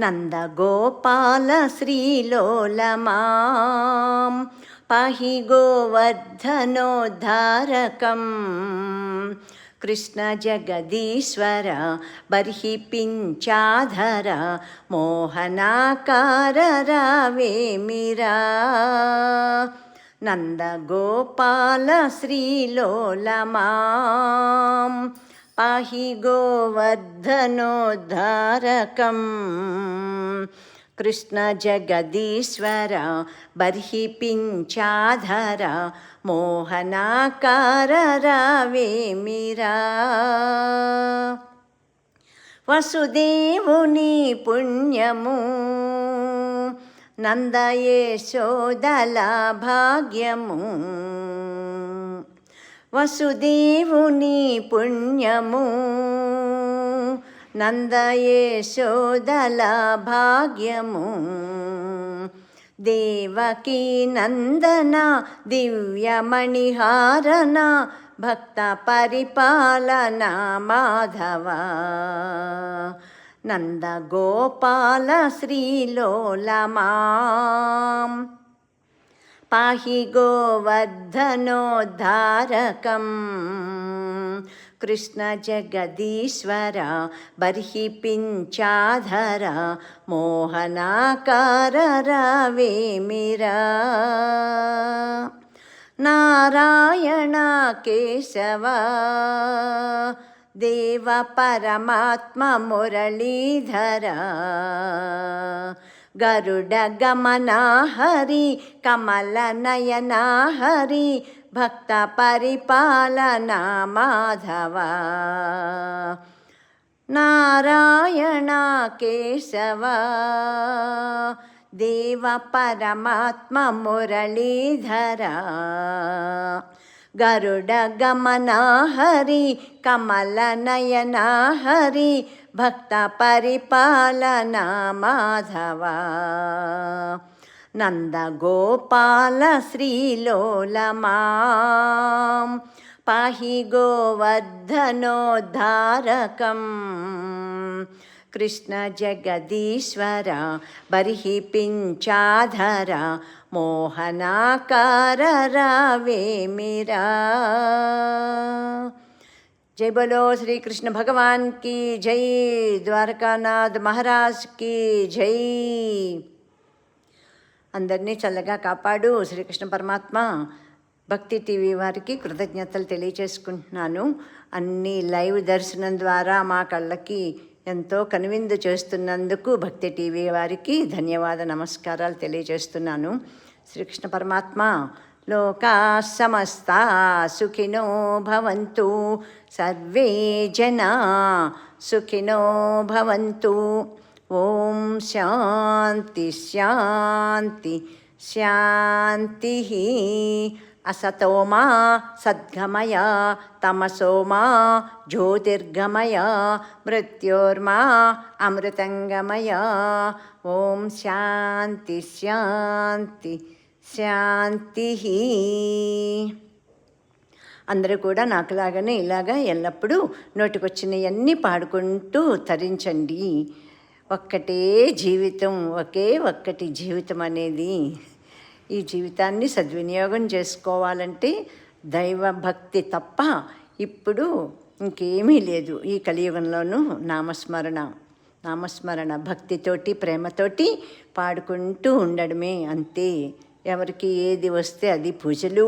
నందగోపాల శ్రీలోలమాం పాహి గోవర్ధనోద్ధారకం కృష్ణ జగదీశ్వర బర్హి పించాధర మోహనాకార రావేమిరా నందగోపాల శ్రీలోలమాం పాహి గోవర్ధనోద్ధారకం కృష్ణ జగదీశ్వర బర్హి పించాధర మోహనాకార రావేమిరా వసుదేవుని పుణ్యము నందయశోదల భాగ్యము వసుదేవుని పుణ్యము నందయశోదల భాగ్యము దేవకీ నందన దివ్యమణిహారణ భక్త పరిపాలన మాధవ నందగోపాల శ్రీలోలమాం పాహి గోవర్ధనోద్ధారకం కృష్ణ జగదీశ్వర బర్హి పించాధర మోహనాకార రావేమిరా నారాయణ కేశవ దేవ పరమాత్మ మురళీధర గరుడ గమనా హరి కమల నయనా హరి భక్త పరిపాలన మాధవ నారాయణ కేశవ దేవ పరమాత్మ మురళీధర గరుడ గమనా హరి కమల నయనా హరి భక్త పరిపాలన మాధవ నందగోపాల శ్రీలోలమాం పాహి గోవర్ధనోద్ధారకం కృష్ణ జగదీశ్వర బర్హి పించాధర మోహనాకార రావేమిరా జై బలో శ్రీకృష్ణ భగవాన్ की జై ద్వారకానాథ్ మహారాజ్ की జై అందరినీ చల్లగా కాపాడు శ్రీకృష్ణ పరమాత్మ భక్తి టీవీ వారికి కృతజ్ఞతలు తెలియచేసుకుంటున్నాను. అన్ని లైవ్ దర్శనం ద్వారా మా కళ్ళకి ఎంతో కనువిందు చేస్తున్నందుకు భక్తి టీవీ వారికి ధన్యవాద నమస్కారాలు తెలియజేస్తున్నాను. శ్రీకృష్ణ పరమాత్మ లోకా సమస్తా సుఖినో భవంతు, సర్వే జనా సుఖినో భవంతు. ఓం శాంతి శాంతి శాంతి. అసతోమా సద్గమయ తమసోమా జ్యోతిర్గమయ మృత్యోర్మా అమృతంగమయ. ఓం శాంతి శాంతి శాంతి. అందరూ కూడా నాకులాగానే ఇలాగా ఎల్లప్పుడూ నోటికొచ్చినవన్నీ పాడుకుంటూ తరించండి. ఒక్కటే జీవితం, ఒక్కటి జీవితం అనేది. ఈ జీవితాన్ని సద్వినియోగం చేసుకోవాలంటే దైవభక్తి తప్ప ఇప్పుడు ఇంకేమీ లేదు. ఈ కలియుగంలోనూ నామస్మరణ భక్తితోటి ప్రేమతోటి పాడుకుంటూ ఉండడమే అంతే. ఎవరికి ఏది వస్తే అది పూజలు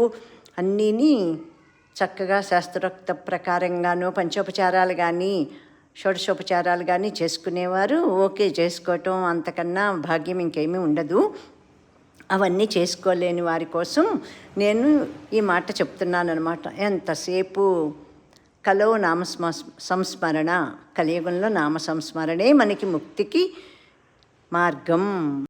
అన్నీని చక్కగా శాస్త్రోక్త ప్రకారంగానూ పంచోపచారాలు కానీ షోడశోపచారాలు కానీ చేసుకునేవారు ఓకే, చేసుకోవటం అంతకన్నా భాగ్యం ఇంకేమీ ఉండదు. అవన్నీ చేసుకోలేని వారి కోసం నేను ఈ మాట చెప్తున్నాను అనమాట. ఎంతసేపు కలో సంస్మరణ, కలియుగంలో నామ సంస్మరణే మనకి ముక్తికి మార్గం.